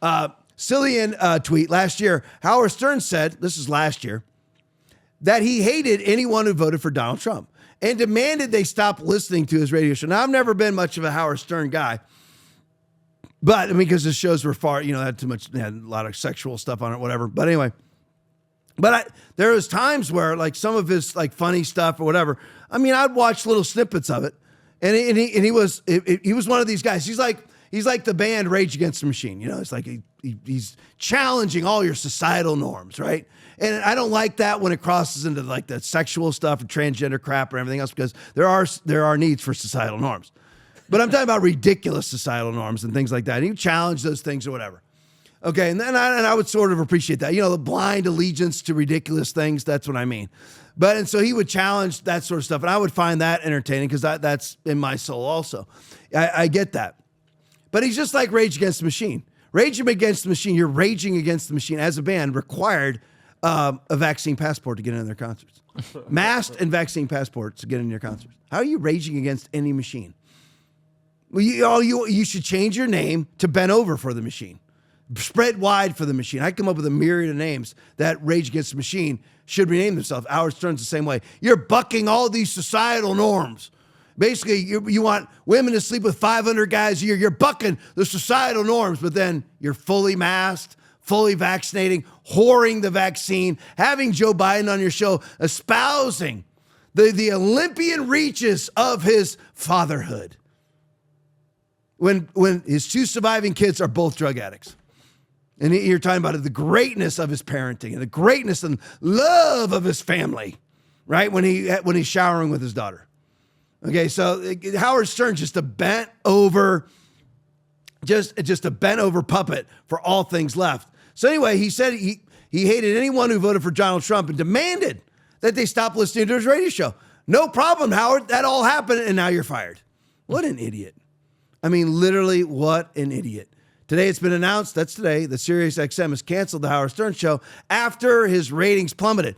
Cillian tweet last year. Howard Stern said, this is last year, that he hated anyone who voted for Donald Trump and demanded they stop listening to his radio show. Now, I've never been much of a Howard Stern guy, but I mean, because his shows were had too much, had a lot of sexual stuff on it, whatever. But anyway, there was times where like some of his like funny stuff or whatever. I mean, I'd watch little snippets of it, and he was one of these guys. He's like the band Rage Against the Machine. You know, it's like he's challenging all your societal norms, right? And I don't like that when it crosses into like the sexual stuff and transgender crap or everything else, because there are needs for societal norms. But I'm talking about ridiculous societal norms and things like that. And you challenge those things or whatever. Okay, and then I would sort of appreciate that. You know, the blind allegiance to ridiculous things, that's what I mean. And so he would challenge that sort of stuff, and I would find that entertaining because that's in my soul also. I get that. But he's just like Rage Against the Machine. Rage Against the Machine, you're raging against the machine as a band, required a vaccine passport to get into their concerts. Masked and vaccine passports to get into your concerts. How are you raging against any machine? Well, you should change your name to Bent Over for the Machine. Spread Wide for the Machine. I come up with a myriad of names that Rage Against the Machine should rename themselves. Howard Stern's the same way. You're bucking all these societal norms. Basically, you want women to sleep with 500 guys a year. You're bucking the societal norms, but then you're fully masked, fully vaccinating, whoring the vaccine, having Joe Biden on your show, espousing the Olympian reaches of his fatherhood. When his two surviving kids are both drug addicts. And you're talking about the greatness of his parenting and the greatness and love of his family, right? When he's showering with his daughter. Okay, so Howard Stern's just a bent over puppet for all things left. So anyway, he said he hated anyone who voted for Donald Trump and demanded that they stop listening to his radio show. No problem, Howard. That all happened, and now you're fired. What an idiot. I mean, literally, what an idiot. Today it's been announced, that's today, that SiriusXM has canceled the Howard Stern show after his ratings plummeted.